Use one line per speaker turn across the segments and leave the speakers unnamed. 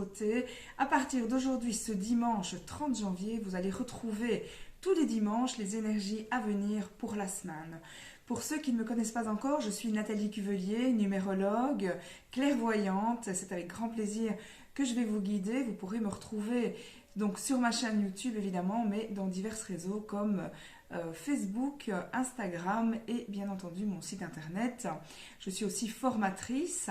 nouveauté. À partir d'aujourd'hui, ce dimanche 30 janvier, vous allez retrouver tous les dimanches les énergies à venir pour la semaine. Pour ceux qui ne me connaissent pas encore, je suis Nathalie Cuvelier, numérologue, clairvoyante. C'est avec grand plaisir que je vais vous guider. Vous pourrez me retrouver donc sur ma chaîne YouTube évidemment, mais dans divers réseaux comme Facebook, Instagram et bien entendu mon site internet. Je suis aussi formatrice.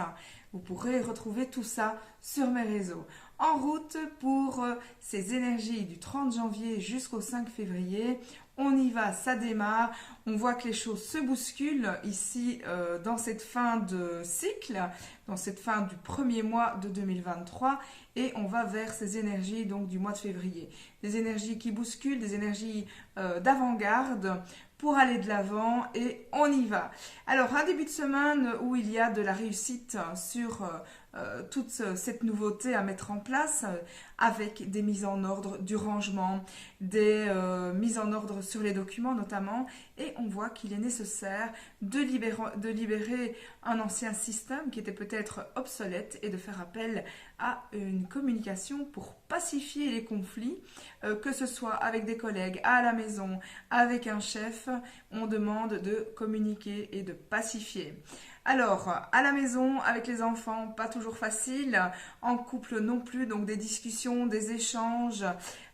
Vous pourrez retrouver tout ça sur mes réseaux. En route pour ces énergies du 30 janvier jusqu'au 5 février. On y va, ça démarre. On voit que les choses se bousculent ici dans cette fin de cycle, dans cette fin du premier mois de 2023 et on va vers ces énergies donc du mois de février. Des énergies qui bousculent, des énergies d'avant-garde pour aller de l'avant et on y va. Alors un début de semaine où il y a de la réussite sur toute cette nouveauté à mettre en place avec des mises en ordre du rangement, des mises en ordre sur les documents notamment et on voit qu'il est nécessaire de libérer un ancien système qui était peut-être obsolète et de faire appel à une communication pour pacifier les conflits, que ce soit avec des collègues, à la maison, avec un chef, on demande de communiquer et de pacifier. Alors, à la maison, avec les enfants, pas toujours facile, en couple non plus, donc des discussions, des échanges,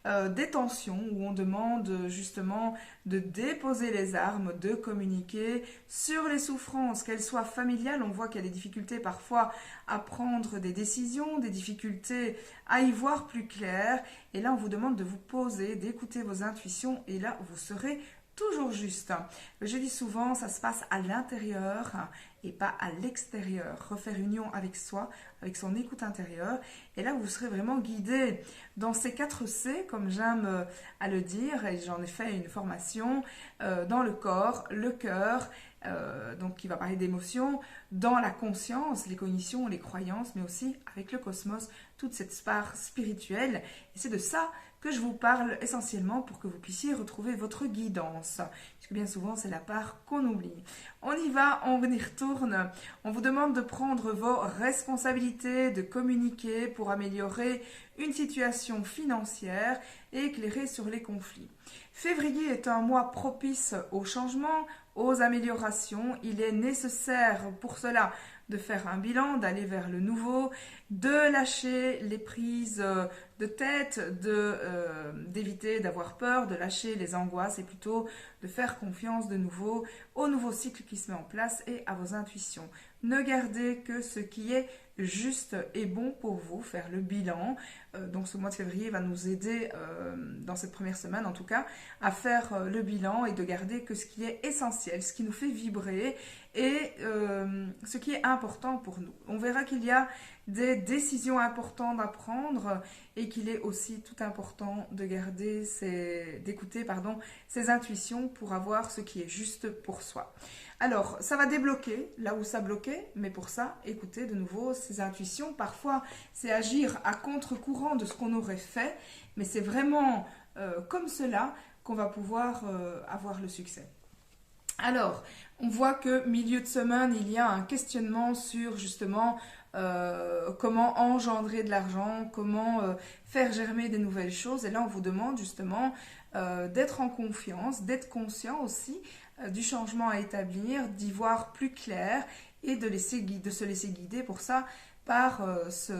des tensions où on demande justement de déposer les armes, de communiquer sur les souffrances, qu'elles soient familiales, on voit qu'il y a des difficultés parfois à prendre des décisions, des difficultés à y voir plus clair, et là on vous demande de vous poser, d'écouter vos intuitions, et là vous serez toujours juste. Je dis souvent, ça se passe à l'intérieur et pas à l'extérieur. Refaire union avec soi, avec son écoute intérieure. Et là, vous serez vraiment guidé dans ces 4 C, comme j'aime à le dire. Et j'en ai fait une formation dans le corps, le cœur, donc qui va parler d'émotions, dans la conscience, les cognitions, les croyances, mais aussi avec le cosmos, toute cette part spirituelle. Et c'est de ça que je vous parle essentiellement pour que vous puissiez retrouver votre guidance. Puisque bien souvent, c'est la part qu'on oublie. On y va, on y retourne. On vous demande de prendre vos responsabilités, de communiquer pour améliorer une situation financière et éclairer sur les conflits. Février est un mois propice au changement, aux améliorations. Il est nécessaire pour cela de faire un bilan, d'aller vers le nouveau, de lâcher les prises de tête, d'éviter d'avoir peur, de lâcher les angoisses et plutôt de faire confiance de nouveau au nouveau cycle qui se met en place et à vos intuitions. Ne gardez que ce qui est juste et bon pour vous, faire le bilan. Donc ce mois de février va nous aider, dans cette première semaine en tout cas, à faire le bilan et de garder que ce qui est essentiel, ce qui nous fait vibrer et ce qui est important pour nous. On verra qu'il y a des décisions importantes à prendre et qu'il est aussi tout important de garder d'écouter ses intuitions pour avoir ce qui est juste pour soi. Alors, ça va débloquer là où ça bloquait, mais pour ça, écoutez de nouveau ses intuitions. Parfois, c'est agir à contre-courant de ce qu'on aurait fait, mais c'est vraiment comme cela qu'on va pouvoir avoir le succès. Alors, on voit que milieu de semaine, il y a un questionnement sur justement comment engendrer de l'argent, comment faire germer des nouvelles choses. Et là, on vous demande justement d'être en confiance, d'être conscient aussi du changement à établir, d'y voir plus clair et de se laisser guider pour ça par ce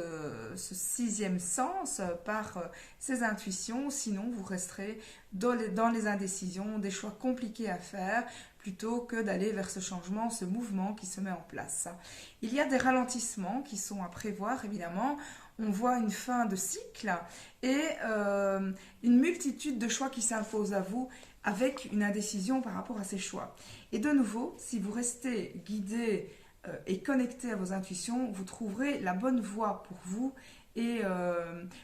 6e sens, par ces intuitions. Sinon, vous resterez dans les indécisions, des choix compliqués à faire, plutôt que d'aller vers ce changement, ce mouvement qui se met en place. Il y a des ralentissements qui sont à prévoir, évidemment. On voit une fin de cycle et une multitude de choix qui s'imposent à vous avec une indécision par rapport à ces choix. Et de nouveau, si vous restez guidé et connecté à vos intuitions, vous trouverez la bonne voie pour vous. Et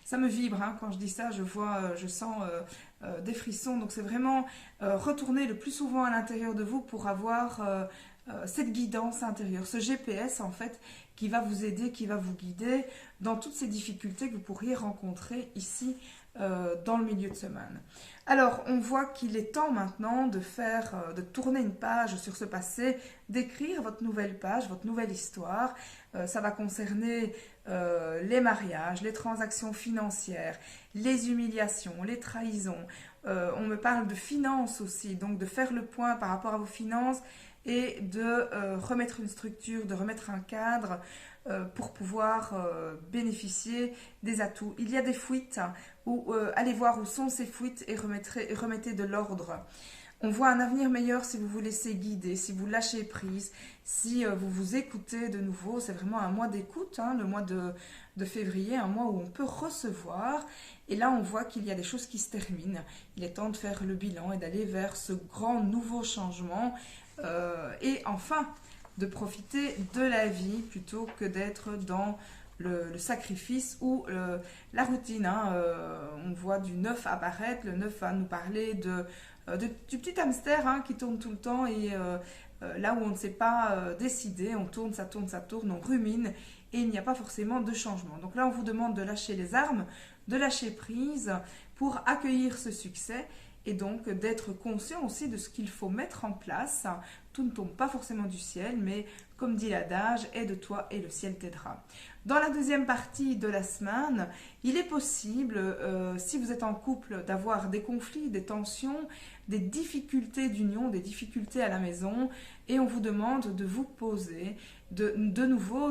ça me vibre quand je dis ça, je sens des frissons. Donc c'est vraiment retourner le plus souvent à l'intérieur de vous pour avoir cette guidance intérieure, ce GPS en fait qui va vous aider, qui va vous guider dans toutes ces difficultés que vous pourriez rencontrer ici dans le milieu de semaine. Alors, on voit qu'il est temps maintenant de tourner une page sur ce passé, d'écrire votre nouvelle page, votre nouvelle histoire. Ça va concerner les mariages, les transactions financières, les humiliations, les trahisons. On me parle de finances aussi, donc de faire le point par rapport à vos finances et de remettre une structure, de remettre un cadre pour pouvoir bénéficier des atouts. Il y a des fuites, allez voir où sont ces fuites et remettez de l'ordre. On voit un avenir meilleur si vous vous laissez guider, si vous lâchez prise, si vous vous écoutez de nouveau. C'est vraiment un mois d'écoute, hein, le mois de février, un mois où on peut recevoir. Et là, on voit qu'il y a des choses qui se terminent. Il est temps de faire le bilan et d'aller vers ce grand nouveau changement. Et enfin, de profiter de la vie plutôt que d'être dans le sacrifice ou la routine. Hein. On voit du neuf apparaître. Le neuf va nous parler du petit hamster, hein, qui tourne tout le temps et là où on ne s'est pas décidé, on tourne, ça tourne, ça tourne, on rumine et il n'y a pas forcément de changement. Donc là, on vous demande de lâcher les armes, de lâcher prise pour accueillir ce succès et donc d'être conscient aussi de ce qu'il faut mettre en place. Tout ne tombe pas forcément du ciel, mais comme dit l'adage, aide-toi et le ciel t'aidera. Dans la deuxième partie de la semaine, il est possible, si vous êtes en couple, d'avoir des conflits, des tensions, des difficultés d'union, des difficultés à la maison, et on vous demande de vous poser, de nouveau,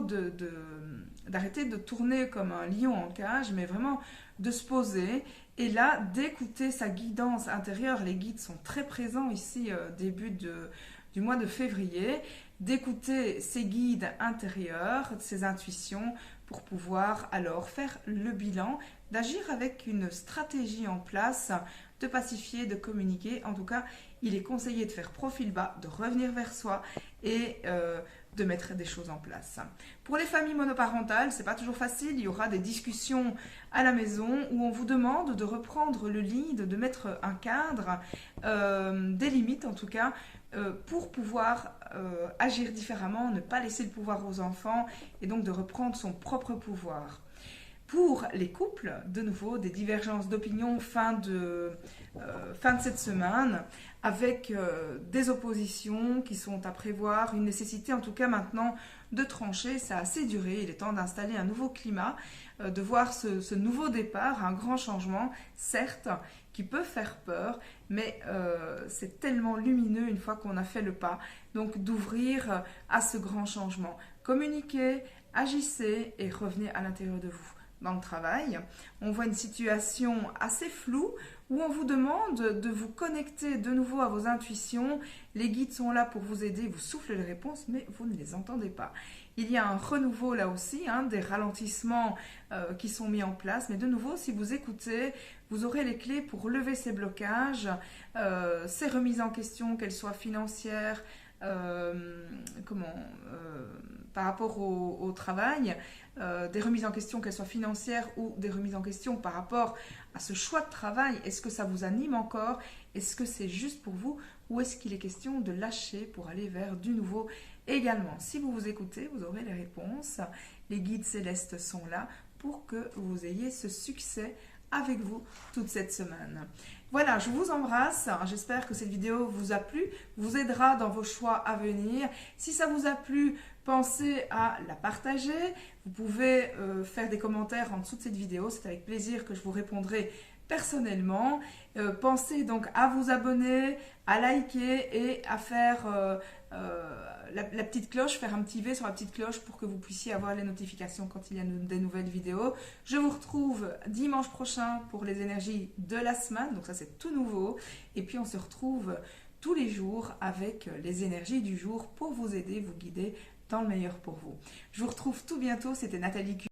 d'arrêter de tourner comme un lion en cage, mais vraiment de se poser, et là, d'écouter sa guidance intérieure. Les guides sont très présents ici, début du mois de février, d'écouter ses guides intérieurs, ses intuitions, pour pouvoir alors faire le bilan, d'agir avec une stratégie en place, de pacifier, de communiquer. En tout cas, il est conseillé de faire profil bas, de revenir vers soi et de mettre des choses en place. Pour les familles monoparentales, c'est pas toujours facile. Il y aura des discussions à la maison où on vous demande de reprendre le lead, de mettre un cadre, des limites en tout cas, pour pouvoir agir différemment, ne pas laisser le pouvoir aux enfants et donc de reprendre son propre pouvoir. Pour les couples, de nouveau, des divergences d'opinion fin de cette semaine, avec des oppositions qui sont à prévoir, une nécessité en tout cas maintenant de trancher. Ça a assez duré, il est temps d'installer un nouveau climat, de voir ce nouveau départ, un grand changement, certes, qui peut faire peur, mais c'est tellement lumineux une fois qu'on a fait le pas. Donc d'ouvrir à ce grand changement. Communiquez, agissez et revenez à l'intérieur de vous. Dans le travail, on voit une situation assez floue où on vous demande de vous connecter de nouveau à vos intuitions. Les guides sont là pour vous aider, vous soufflent les réponses, mais vous ne les entendez pas. Il y a un renouveau là aussi, hein, des ralentissements qui sont mis en place, mais de nouveau, si vous écoutez, vous aurez les clés pour lever ces blocages, ces remises en question, qu'elles soient financières, par rapport au travail, des remises en question, qu'elles soient financières ou des remises en question par rapport à ce choix de travail. Est-ce que ça vous anime encore? Est-ce que c'est juste pour vous? Ou est-ce qu'il est question de lâcher pour aller vers du nouveau également? Si vous vous écoutez, vous aurez les réponses. Les guides célestes sont là pour que vous ayez ce succès avec vous toute cette semaine. Voilà, je vous embrasse. J'espère que cette vidéo vous a plu, vous aidera dans vos choix à venir. Si ça vous a plu, pensez à la partager. Vous pouvez faire des commentaires en dessous de cette vidéo. C'est avec plaisir que je vous répondrai personnellement. Pensez donc à vous abonner, à liker et à faire la petite cloche, faire un petit V sur la petite cloche pour que vous puissiez avoir les notifications quand il y a des nouvelles vidéos. Je vous retrouve dimanche prochain pour les énergies de la semaine, donc ça c'est tout nouveau. Et puis on se retrouve tous les jours avec les énergies du jour pour vous aider, vous guider dans le meilleur pour vous. Je vous retrouve tout bientôt, c'était Nathalie Q.